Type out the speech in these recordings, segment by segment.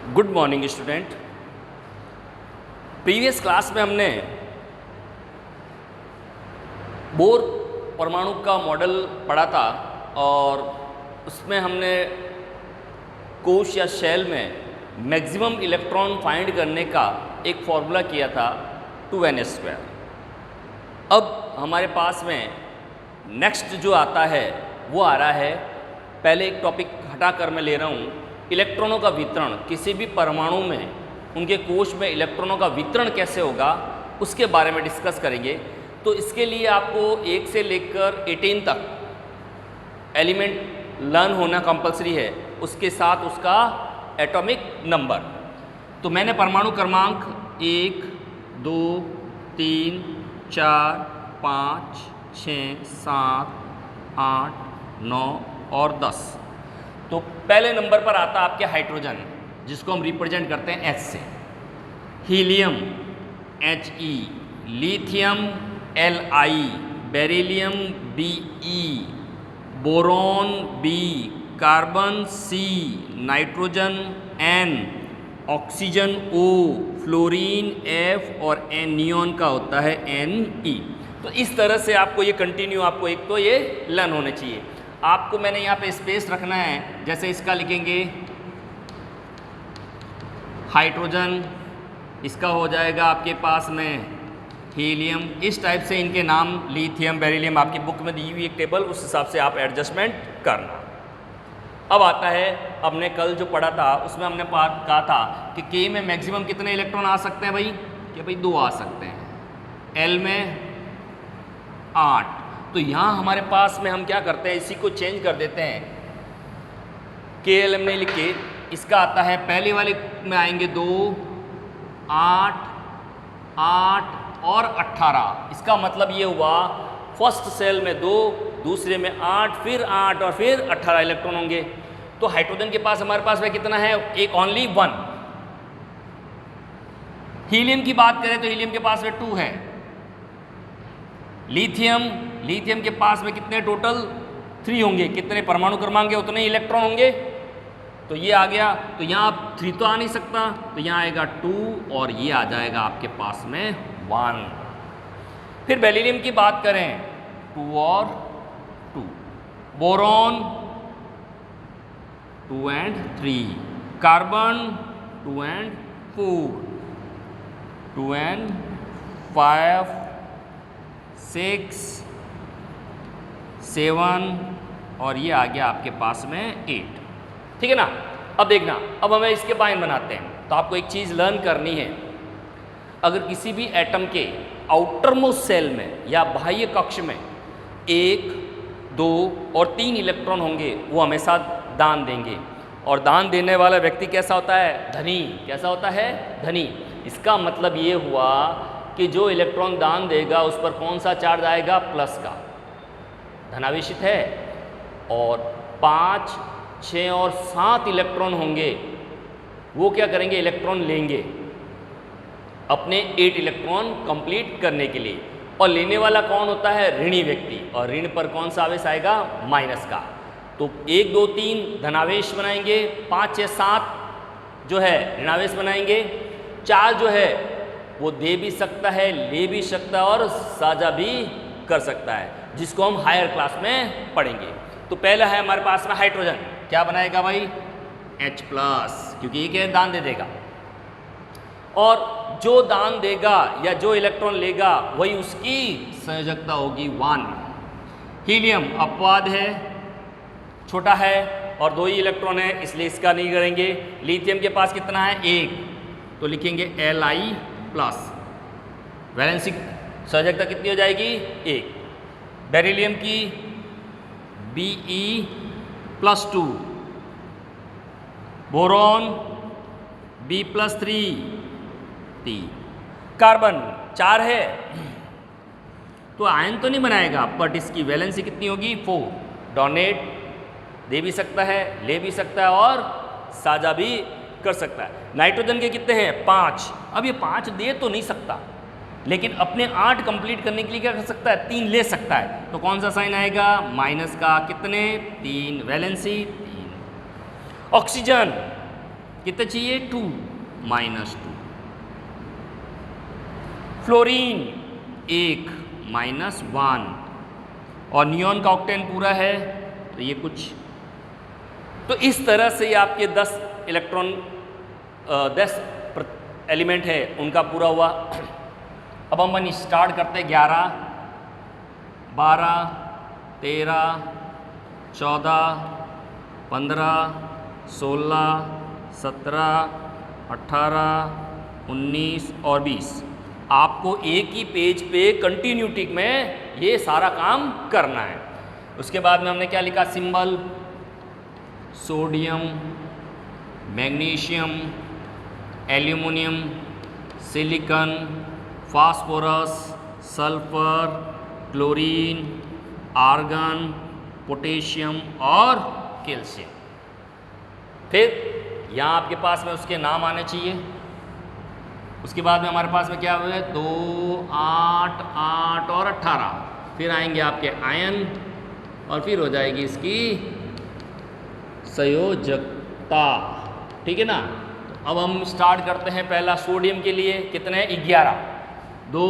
Good morning student. Previous class में हमने bore परमाणु का मॉडल पढ़ा था और उसमें हमने कोश या शेल में मैक्सिमम इलेक्ट्रॉन फाइंड करने का एक फॉर्मूला किया था 2n²। अब हमारे पास में नेक्स्ट जो आता है वो आ रहा है, पहले एक टॉपिक हटाकर मैं ले रहा हूँ, इलेक्ट्रॉनों का वितरण। किसी भी परमाणु में उनके कोश में इलेक्ट्रॉनों का वितरण कैसे होगा उसके बारे में डिस्कस करेंगे। तो इसके लिए आपको 1 से लेकर 18 तक एलिमेंट लर्न होना कंपलसरी है, उसके साथ उसका एटॉमिक नंबर। तो मैंने परमाणु क्रमांक 1, 2, 3, 4, 5, 6, 7, 8, 9 और 10। तो पहले नंबर पर आता आपके हाइड्रोजन, जिसको हम रिप्रेजेंट करते हैं H से। Helium He, lithium Li, beryllium Be, boron B, carbon C, nitrogen N, oxygen O, fluorine F और नियॉन का होता है Ne। तो इस तरह से आपको ये कंटिन्यू, आपको एक तो ये लर्न होने चाहिए। आपको मैंने यहाँ पे स्पेस रखना है, जैसे इसका लिखेंगे हाइड्रोजन, इसका हो जाएगा आपके पास में हीलियम। इस टाइप से इनके नाम, लिथियम, बेरिलियम, आपकी बुक में दी हुई एक टेबल, उस हिसाब से आप एडजस्टमेंट करना। अब आता है, हमने कल जो पढ़ा था उसमें हमने कहा था कि K में मैक्सिमम कितने इलेक्ट्रॉन आ सकते हैं भाई, कि भाई 2 आ सकते हैं, L में 8। तो यहाँ हमारे पास में हम क्या करते हैं, इसी को चेंज कर देते हैं। KL हमने लिख के इसका आता है, पहले वाले में आएंगे 2, 8, 8 और 18। इसका मतलब ये हुआ फर्स्ट सेल में 2, दूसरे में 8, फिर 8 और फिर 18 इलेक्ट्रॉन होंगे। तो हाइड्रोजन के पास हमारे पास में कितना है, एक ओनली 1। हीलियम की बात करें तो हीलियम के पास में 2 है। लिथियम के पास में कितने टोटल 3 होंगे, कितने परमाणु क्रमांक उतने ही इलेक्ट्रॉन होंगे। तो ये आ गया, तो यहाँ आप 3 तो आ नहीं सकता, तो यहाँ आएगा 2 और ये आ जाएगा आपके पास में 1। फिर बेरिलियम की बात करें 2 और 2, boron 2 and 3, carbon 2 and 4, 2 and 5, 6, 7 और ये आ गया आपके पास में 8। ठीक है ना। अब देखना, अब हमें इसके बाइन बनाते हैं। तो आपको एक चीज़ लर्न करनी है, अगर किसी भी एटम के आउटर मोस्ट सेल में या बाह्य कक्ष में 1, 2 और 3 इलेक्ट्रॉन होंगे, वो हमेशा दान देंगे। और दान देने वाला व्यक्ति कैसा होता है, धनी। कैसा होता है, धनी। इसका मतलब ये हुआ कि जो इलेक्ट्रॉन दान देगा उस पर कौन सा चार्ज आएगा, प्लस का, धनावेशित है। और 5, 6 और 7 इलेक्ट्रॉन होंगे, वो क्या करेंगे, इलेक्ट्रॉन लेंगे अपने 8 इलेक्ट्रॉन कंप्लीट करने के लिए। और लेने वाला कौन होता है, ऋणी व्यक्ति। और ऋण पर कौन सा आवेश आएगा, माइनस का। तो 1, 2, 3 धनावेश बनाएंगे, 5, 6, 7 जो है ऋणावेश बनाएंगे। 4 जो है वो दे भी सकता है, ले भी सकता है और साझा भी कर सकता है, जिसको हम हायर क्लास में पढ़ेंगे। तो पहला है हमारे पास में हाइड्रोजन, क्या बनाएगा भाई, H+, क्योंकि ये क्या दान दे देगा। और जो दान देगा या जो इलेक्ट्रॉन लेगा वही उसकी संयोजकता होगी 1। हीलियम अपवाद है, छोटा है और 2 ही इलेक्ट्रॉन है, इसलिए इसका नहीं करेंगे। लिथियम के पास कितना है, 1, तो लिखेंगे Li+। वैलेंसी संयोजकता कितनी हो जाएगी, 1। बेरिलियम की Be+2, बोरॉन B+3, 3। कार्बन 4 है तो आयन तो नहीं बनाएगा, बट इसकी वैलेंसी कितनी होगी, 4। डोनेट दे भी सकता है, ले भी सकता है और साझा भी कर सकता है। नाइट्रोजन के कितने हैं, 5। अब ये 5 दे तो नहीं सकता, लेकिन अपने 8 कंप्लीट करने के लिए क्या कर सकता है, 3 ले सकता है। तो कौन सा साइन आएगा, माइनस का, कितने, 3, वैलेंसी 3। ऑक्सीजन कितने चाहिए 2 -2। फ्लोरीन 1 -1 और नियॉन का ऑक्टेन पूरा है तो ये कुछ। तो इस तरह से आपके 10 इलेक्ट्रॉन 10 एलिमेंट है उनका पूरा हुआ। अब हम स्टार्ट करते हैं 11 12 13 14 15 16 17 18 19 और 20। आपको एक ही पेज पे कंटिन्यूटी में ये सारा काम करना है। उसके बाद में हमने क्या लिखा, symbol sodium, magnesium, aluminium, silicon, phosphorus, sulphur, chlorine, argon, potassium और कैल्शियम। फिर यहाँ आपके पास में उसके नाम आने चाहिए। उसके बाद में हमारे पास में क्या हुआ है 2 8 8 और 18। फिर आएंगे आपके आयन और फिर हो जाएगी इसकी संयोजकता। ठीक है ना। अब हम स्टार्ट करते हैं पहला सोडियम के लिए। कितने 11 2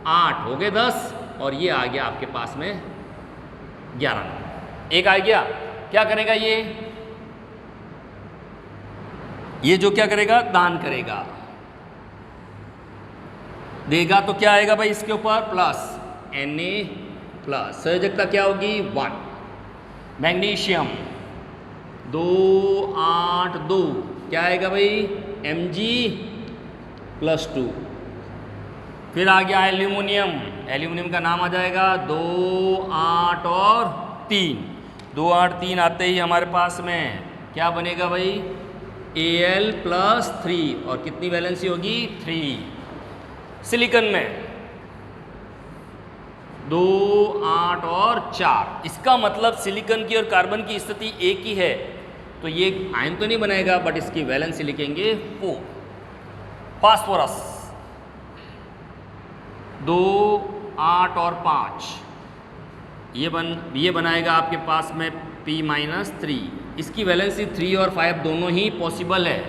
8 हो गए 10 और ये आ गया आपके पास में 11। एक आ गया, क्या करेगा ये जो क्या करेगा दान करेगा, देगा तो क्या आएगा भाई इसके ऊपर प्लस Na+। संयोजकता क्या होगी 1। मैग्नीशियम 2 8 2 क्या आएगा भाई Mg+2। फिर आ गया एल्यूमिनियम। एल्यूमिनियम का नाम आ जाएगा 2 8 और 3। 2 8 3 आते ही हमारे पास में क्या बनेगा भाई Al+3 और कितनी वैलेंसी होगी 3। सिलिकॉन में 2 8 और 4। इसका मतलब सिलिकॉन की और कार्बन की स्थिति एक ही है तो ये आयन तो नहीं बनेगा बट इसकी वैलेंसी लिखेंगे 4। फास्फोरस 2 8 और 5 ये बनाएगा आपके पास में P-3। इसकी वैलेंसी 3 और 5 दोनों ही पॉसिबल है।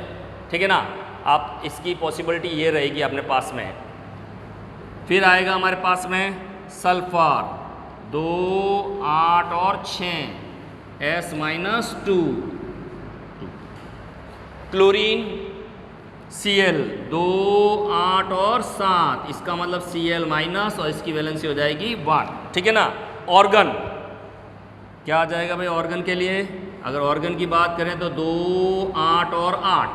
ठीक है ना। आप इसकी पॉसिबिलिटी ये रहेगी अपने पास में। फिर आएगा हमारे पास में सल्फर 2 8 और 6 S-2। क्लोरीन Cl 2 8 और 7। इसका मतलब Cl- और इसकी वैलेंसी हो जाएगी 1। ठीक है ना। ऑर्गन क्या आ जाएगा भाई ऑर्गन के लिए, अगर ऑर्गन की बात करें तो 2 8 और 8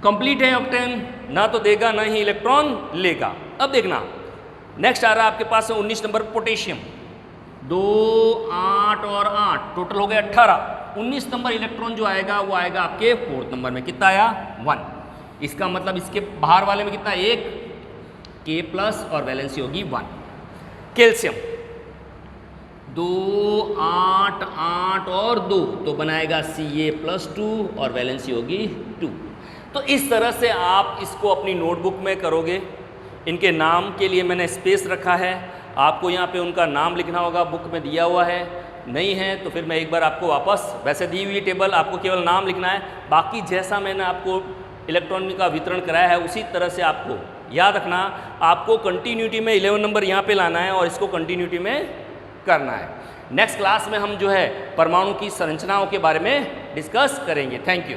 कंप्लीट है ऑक्टेन, ना तो देगा ना ही इलेक्ट्रॉन लेगा। अब देखना नेक्स्ट आ रहा है आपके पास 19 नंबर पोटेशियम 2 8 और 8 टोटल हो गए 18। 19 नंबर इलेक्ट्रॉन जो आएगा वो आएगा आपके 4th नंबर में। कितना आया 1। इसका मतलब इसके बाहर वाले में कितना 1 K+ और वैलेंसी होगी 1। कैल्शियम 2 8 8 और 2 तो बनाएगा Ca+2 और वैलेंसी होगी 2। तो इस तरह से आप इसको अपनी नोटबुक में करोगे। इनके नाम के लिए मैंने स्पेस रखा है, आपको यहाँ पे उनका नाम लिखना होगा, बुक में दिया हुआ है। नहीं है तो फिर मैं एक बार आपको वापस वैसे दी हुई टेबल आपको केवल नाम लिखना है, बाकी जैसा मैंने आपको इलेक्ट्रॉन का वितरण कराया है उसी तरह से आपको याद रखना। आपको कंटिन्यूटी में 11 नंबर यहाँ पे लाना है और इसको कंटिन्यूटी में करना है। नेक्स्ट क्लास में हम जो है परमाणु की संरचनाओं के बारे में डिस्कस करेंगे। Thank you.